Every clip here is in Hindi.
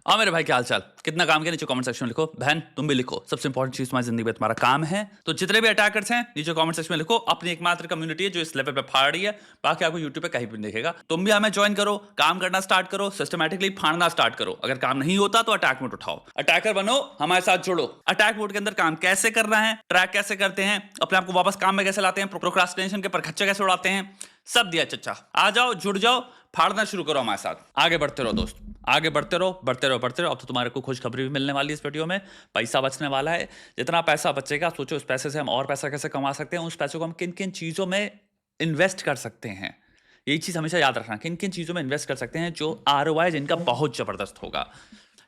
हाँ मेरे भाई, क्या हाल चाल? कितना काम किया नीचे कमेंट सेक्शन में लिखो। बहन तुम भी लिखो, सबसे इंपॉर्टेंट चीज तुम्हारी जिंदगी में तुम्हारा काम है। तो जितने भी अटैकर्स हैं नीचे कमेंट सेक्शन में लिखो। अपनी एकमात्र कम्युनिटी है जो इस लेवल पे फाड़ रही है, बाकी आपको यूट्यूब पे कहीं भी नहीं दिखेगा। तुम भी हमें ज्वाइन करो, काम करना स्टार्ट करो, सिस्टमेटिकली फाड़ना स्टार्ट करो। अगर काम नहीं होता तो अटैक मोड उठाओ, अटैकर बनो, हमारे साथ जुड़ो। अटैक मोड के अंदर काम कैसे करना है, ट्रैक कैसे करते हैं, अपने आप को वापस काम में कैसे लाते हैं, प्रोक्रास्टिनेशन के परखच्चे कैसे उड़ाते हैं, सब दिया चच्चा। आ जाओ, जुड़ जाओ, फाड़ना शुरू करो हमारे साथ। आगे बढ़ते रहो दोस्त, आगे बढ़ते रहो, बढ़ते रहो, बढ़ते रहो। अब तो तुम्हारे को खुशखबरी भी मिलने वाली है इस वीडियो में। पैसा बचने वाला है। जितना पैसा बचेगा सोचो उस पैसे से हम और पैसा कैसे कमा सकते हैं, उस पैसे को हम किन किन चीज़ों में इन्वेस्ट कर सकते हैं। यही चीज़ हमेशा याद रखना, किन किन चीज़ों में इन्वेस्ट कर सकते हैं जो ROI जिनका बहुत ज़बरदस्त होगा।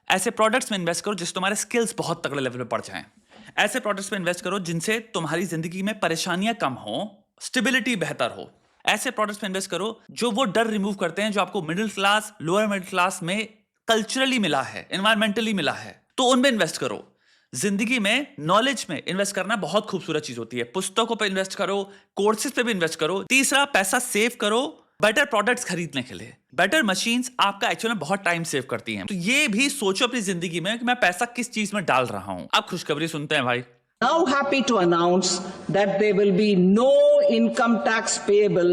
ऐसे प्रोडक्ट्स में इन्वेस्ट करो जिससे तुम्हारे स्किल्स बहुत तगड़े लेवल पे बढ़ जाएं। ऐसे प्रोडक्ट्स में इन्वेस्ट करो जिनसे तुम्हारी जिंदगी में परेशानियां कम हो, स्टेबिलिटी बेहतर हो। ऐसे प्रोडक्ट्स में इन्वेस्ट करो जो वो डर रिमूव करते हैं जो आपको middle class, lower middle class में कल्चरली मिला है, एनवायरमेंटली मिला है। तो उनमें इन्वेस्ट करो। जिंदगी में नॉलेज में इन्वेस्ट करना बहुत खूबसूरत चीज होती है। पुस्तकों पे इन्वेस्ट करो, कोर्सेज पे भी इन्वेस्ट करो। तीसरा, पैसा सेव करो बेटर प्रोडक्ट्स खरीदने के लिए। बेटर मशीन्स आपका एक्चुअली में बहुत टाइम सेव करती हैं। तो ये भी सोचो अपनी जिंदगी में कि मैं पैसा किस चीज में डाल रहा हूं। अब खुशखबरी सुनते हैं भाई। Now happy to announce that there will be no income tax payable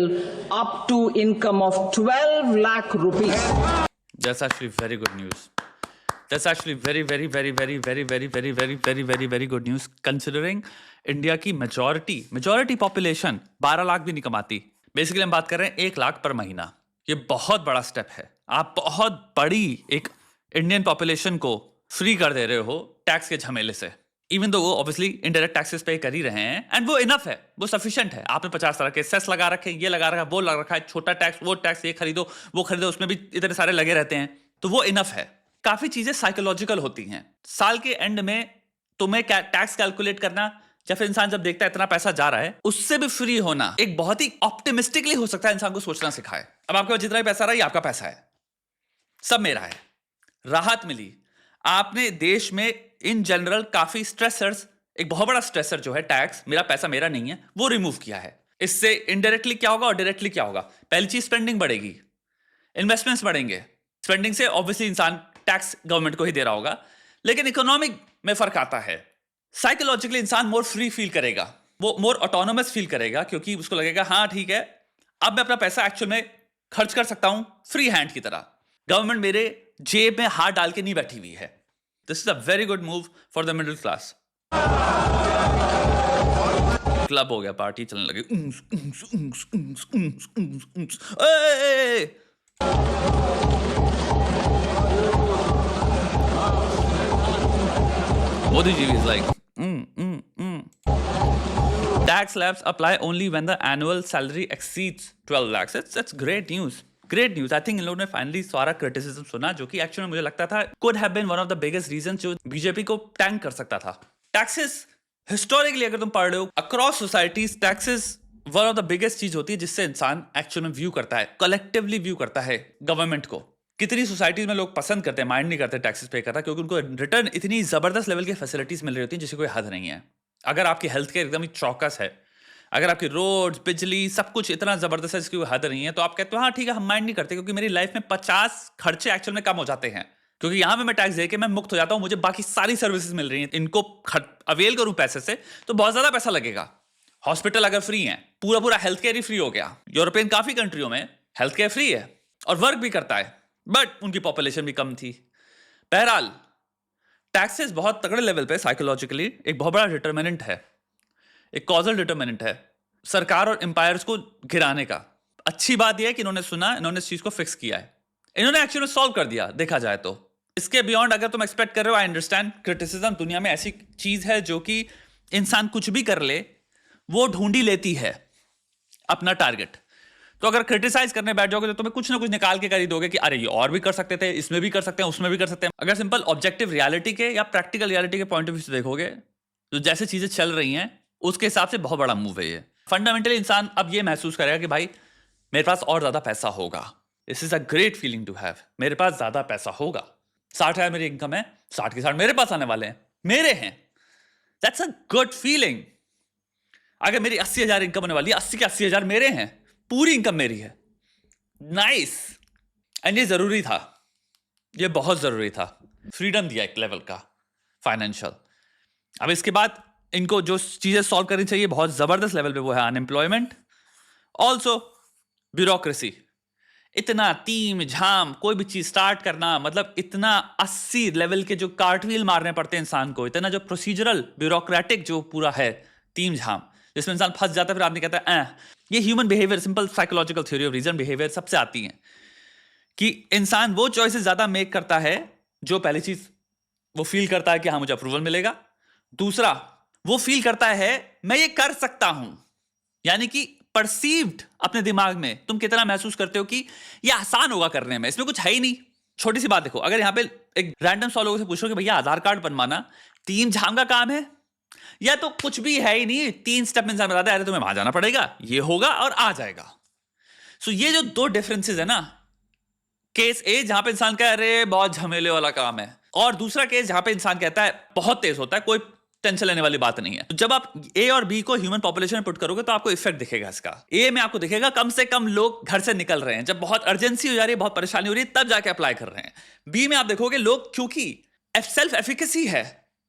up to income of 12 lakh rupees. That's actually very good news. That's actually very good news considering India की मेजॉरिटी पॉपुलेशन 12 लाख भी नहीं कमाती। बेसिकली हम बात कर रहे हैं 1 लाख पर महीना। ये बहुत बड़ा स्टेप है। आप बहुत बड़ी एक इंडियन पॉपुलेशन को फ्री कर दे रहे हो टैक्स के झमेले से। इवन दो वो ऑब्वियसली इनडायरेक्ट टैक्सेस पे कर ही रहे हैं एंड वो इनफ है, वो सफिशिएंट है। आपने 50 तरह के सेस लगा रखे हैं, ये लगा रखा है, वो लगा रखा है, छोटा टैक्स, वो टैक्स, ये खरीदो, वो खरीदो, उसमें भी इतने सारे लगे रहते हैं। तो वो इनफ है। काफी चीजें साइकोलॉजिकल होती हैं। साल के एंड में तुम्हें टैक्स कैलकुलेट करना या फिर इंसान जब देखता है इतना पैसा जा रहा है उससे भी फ्री होना एक बहुत ही ऑप्टिमिस्टिकली हो सकता है, इंसान को सोचना सिखाए। अब आपके पास जितना भी पैसा रहा है ये आपका पैसा है, सब मेरा है। राहत मिली। आपने देश में इन जनरल काफी स्ट्रेसर्स, एक बहुत बड़ा स्ट्रेसर जो है टैक्स, मेरा पैसा मेरा नहीं है, वो रिमूव किया है। इससे इनडायरेक्टली क्या होगा और डायरेक्टली क्या होगा? पहली चीज स्पेंडिंग बढ़ेगी, इन्वेस्टमेंट्स बढ़ेंगे। स्पेंडिंग से ऑब्वियसली इंसान टैक्स गवर्नमेंट को ही दे रहा होगा, लेकिन इकोनॉमिक में फर्क आता है। साइकोलॉजिकली इंसान मोर फ्री फील करेगा, वो मोर ऑटोनोमस फील करेगा, क्योंकि उसको लगेगा हाँ ठीक है अब मैं अपना पैसा एक्चुअल में खर्च कर सकता हूं फ्री हैंड की तरह। गवर्नमेंट मेरे जेब में हाथ डाल के नहीं बैठी हुई है। This is a very good move for the middle class. Club हो गया, पार्टी चलने लगी। Modi ji is like tax slabs apply only when the annual salary exceeds 12 lakhs. That's great news. Great news. I think इन लोगों ने फाइनली सारा क्रिटिसिज्म सुना, जो कि एक्चुअली मुझे लगता था could have been one of the biggest reasons जो बीजेपी को टैंक कर सकता था। टैक्सेस हिस्टोरिकली अगर तुम पढ़ रहे हो across societies, taxes one of the biggest चीज होती है जिससे इंसान एक्चुअल में व्यू करता है, कलेक्टिवली व्यू करता है गवर्नमेंट को। कितनी सोसाइटीज में लोग पसंद करते हैं, माइंड नहीं करते टैक्सेस पे करना, क्योंकि उनको रिटर्न इतनी जबरदस्त लेवल की फैसिलिटीज मिल रही होती है जिसकी कोई हद नहीं है। अगर आपकी हेल्थ केयर एकदम ही चौकस है, अगर आपकी रोड, बिजली, सब कुछ इतना जबरदस्त है जिसकी कोई हद नहीं है, तो आप कहते हो हाँ ठीक है हम माइंड नहीं करते, क्योंकि मेरी लाइफ में 50 खर्चे एक्चुअल में कम हो जाते हैं, क्योंकि यहाँ पे मैं टैक्स दे के मैं मुक्त हो जाता हूँ, मुझे बाकी सारी सर्विसेज मिल रही हैं। इनको अवेल करूँ पैसे से तो बहुत ज्यादा पैसा लगेगा। हॉस्पिटल अगर फ्री है, पूरा हेल्थ केयर ही फ्री हो गया। यूरोपियन काफी कंट्रियों में हेल्थ केयर फ्री है और वर्क भी करता है, बट उनकी पॉपुलेशन भी कम थी। बहरहाल टैक्सेस बहुत तगड़े लेवल पे साइकोलॉजिकली एक बहुत बड़ा डिटर्मिनेंट है, एक कॉजल डिटर्मिनेंट है सरकार और एम्पायर्स को गिराने का। अच्छी बात यह है कि इन्होंने सुना, इन्होंने इस चीज को फिक्स किया है, इन्होंने एक्चुअली सॉल्व कर दिया देखा जाए तो। इसके बियॉन्ड अगर तुम एक्सपेक्ट कर रहे हो, आई अंडरस्टैंड क्रिटिसिज्म दुनिया में ऐसी चीज है जो कि इंसान कुछ भी कर ले वो ढूंढी लेती है अपना टारगेट। तो अगर क्रिटिसाइज करने बैठ जाओगे तो तुम्हें कुछ ना कुछ निकाल के कर ही दोगे कि अरे ये और भी कर सकते थे, इसमें भी कर सकते हैं, उसमें भी कर सकते हैं। अगर सिंपल ऑब्जेक्टिव रियलिटी के या प्रैक्टिकल रियलिटी के पॉइंट ऑफ व्यू से देखोगे तो जैसे चीजें चल रही हैं उसके हिसाब से बहुत बड़ा मूव है ये। फंडामेंटली इंसान अब ये महसूस करेगा कि भाई मेरे पास और ज्यादा पैसा होगा। This is a great feeling to have. मेरे पास ज्यादा पैसा होगा। 60,000 मेरी इनकम है, 60 के 60 मेरे पास आने वाले हैं, मेरे हैं। That's a good feeling. अगर मेरी 80,000 इनकम होने वाली है, 80 के 80,000 मेरे हैं, पूरी इनकम मेरी है। नाइस। एंड ये जरूरी था, ये बहुत जरूरी था। फ्रीडम दिया एक लेवल का फाइनेंशियल। अब इसके बाद इनको जो चीजें सॉल्व करनी चाहिए बहुत जबरदस्त लेवल पे, वो है अनएम्प्लॉयमेंट, ऑल्सो ब्यूरोक्रेसी। इतना टीम झाम कोई भी चीज स्टार्ट करना, मतलब इतना 80 लेवल के जो कार्टव्हील मारने पड़ते हैं इंसान को, इतना जो प्रोसीजरल ब्यूरोक्रेटिक जो पूरा है टीम झाम, जिसमें इंसान फंस जाता है। फिर आदमी कहता है ये human behaviour, simple psychological theory of reason behaviour सबसे आती है कि इंसान वो चॉइसेस ज्यादा मेक करता है जो पहली चीज वो फील करता है कि हाँ मुझे अप्रूवल मिलेगा, दूसरा वो फील करता है मैं ये कर सकता हूं, यानी कि परसीव्ड अपने दिमाग में तुम कितना महसूस करते हो कि ये आसान होगा करने में, इसमें कुछ है ही नहीं। छोटी सी बात देखो, अगर यहां पे एक रैंडम 100 लोगों से पूछो कि भैया आधार कार्ड बनवाना 3 झाम का काम है या तो कुछ भी है ही नहीं, 3 स्टेप इंसान बताता है, अरे तुम्हें वहां जाना पड़ेगा, ये होगा और आ जाएगा। सो ये जो 2 डिफरेंसेस है ना, केस ए जहां पे इंसान कह रहे बहुत झमेले वाला काम है, और दूसरा केस जहां पे इंसान कहता है बहुत तेज होता है, कोई टेंशन लेने वाली बात नहीं है। तो जब आप ए और बी को ह्यूमन पॉपुलेशन में पुट करोगे तो आपको इफेक्ट दिखेगा इसका। ए में आपको दिखेगा कम से कम लोग घर से निकल रहे हैं, जब बहुत अर्जेंसी हो जा रही है, बहुत परेशानी हो रही है, तब जाके अप्लाई कर रहे हैं। बी में आप देखोगे लोग, क्योंकि सेल्फ एफिकेसी है,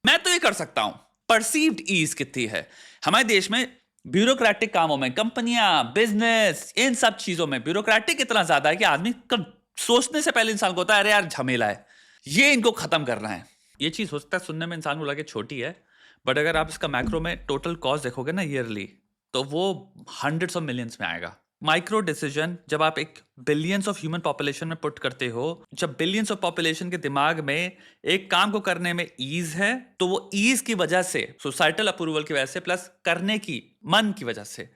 मैं तो ये कर सकता हूं, परसीव्ड ईज कितनी है। हमारे देश में ब्यूरोक्रेटिक कामों में, कंपनियां, बिजनेस, इन सब चीजों में ब्यूरोक्रेटिक इतना ज्यादा है कि आदमी सोचने से पहले इंसान को होता है अरे यार झमेला है, ये इनको खत्म करना है। ये चीज हो सकता है सुनने में इंसान को लगे छोटी है, बट अगर आप इसका मैक्रो में टोटल कॉस्ट देखोगे ना ईयरली, तो वो हंड्रेड्स ऑफ मिलियंस में आएगा। माइक्रो डिसीजन जब आप एक बिलियंस ऑफ ह्यूमन पॉपुलेशन में पुट करते हो, जब बिलियंस ऑफ पॉपुलेशन के दिमाग में एक काम को करने में ईज है, तो वो ईज की वजह से, सोसाइटल अप्रूवल की वजह से, प्लस करने की मन की वजह से,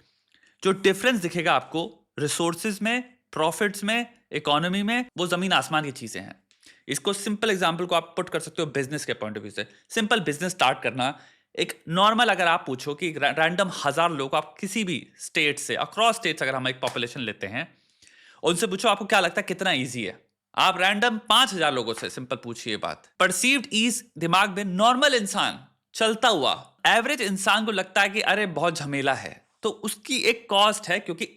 जो डिफरेंस दिखेगा आपको रिसोर्सेज में, प्रॉफिट्स में, इकोनॉमी में, वो जमीन आसमान की चीजें हैं। इसको सिंपल एग्जांपल को आप पुट कर सकते हो बिजनेस के पॉइंट ऑफ व्यू से। सिंपल बिजनेस स्टार्ट करना, एक नॉर्मल, अगर आप पूछो कि रैंडम 1000 लोग आप किसी भी स्टेट से, अक्रॉस स्टेट्स अगर हम एक पॉपुलेशन लेते हैं, उनसे पूछो आपको क्या लगता है कितना ईजी है, आप रैंडम 5000 लोगों से सिंपल पूछिए बात, परसीव्ड ईज दिमाग में नॉर्मल इंसान चलता हुआ एवरेज इंसान को लगता है कि अरे बहुत झमेला है। तो उसकी एक कॉस्ट है, क्योंकि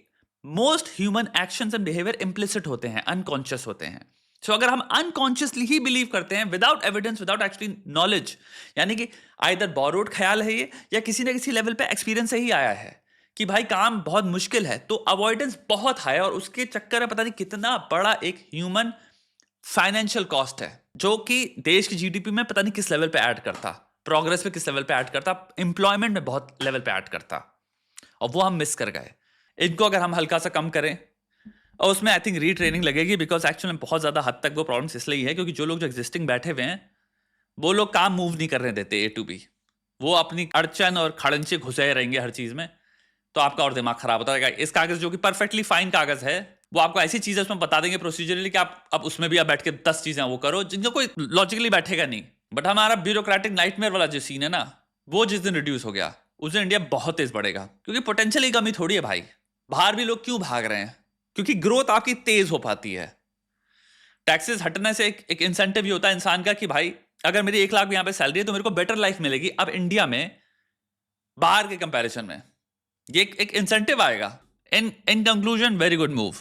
most human actions and behaviour implicit होते हैं, अनकॉन्शियस होते हैं। सो अगर हम अनकॉन्शियसली ही बिलीव करते हैं without evidence, without actually knowledge, यानी कि आइदर बोरोड ख्याल है ये, या किसी न किसी लेवल पे एक्सपीरियंस से ही आया है कि भाई काम बहुत मुश्किल है, तो अवॉइडेंस बहुत हाई है, और उसके चक्कर में पता नहीं कितना बड़ा एक ह्यूमन फाइनेंशियल कॉस्ट है, जो कि देश की जीडीपी में पता नहीं किस लेवल पे ऐड करता, प्रोग्रेस पे किस लेवल पे ऐड करता, एम्प्लॉयमेंट में बहुत लेवल पे ऐड करता, और वो हम मिस कर गए। इनको अगर हम हल्का सा कम करें, और उसमें आई थिंक रीट्रेनिंग लगेगी, बिकॉज एक्चुअली में बहुत ज़्यादा हद तक वो प्रॉब्लम्स इसलिए है क्योंकि जो लोग जो एग्जिस्टिंग बैठे हुए हैं, वो लोग काम मूव नहीं करने देते ए टू बी, वो अपनी अड़चन और खड़ंचे घुसे रहेंगे हर चीज़ में, तो आपका और दिमाग खराब होता रहेगा। इस कागज़ जो कि परफेक्टली फाइन कागज़ है, वो आपको ऐसी चीज़ें उसमें बता देंगे प्रोसीजरली कि आप अब उसमें भी आप बैठ के 10 चीज़ें वो करो जिनको कोई लॉजिकली बैठेगा नहीं। बट हमारा ब्यूरोक्रेटिक नाइटमेयर वाला जो सीन है ना, वो जिस दिन रिड्यूस हो गया उस दिन इंडिया बहुत तेज बढ़ेगा, क्योंकि पोटेंशियल की कमी थोड़ी है भाई। बाहर भी लोग क्यों भाग रहे हैं? क्योंकि ग्रोथ आपकी तेज हो पाती है। टैक्सेस हटने से एक इंसेंटिव भी होता है इंसान का कि भाई अगर मेरी 1 लाख यहाँ पे सैलरी है तो मेरे को बेटर लाइफ मिलेगी। अब इंडिया में बाहर के कंपैरिजन में ये एक इंसेंटिव आएगा। In conclusion, very good move.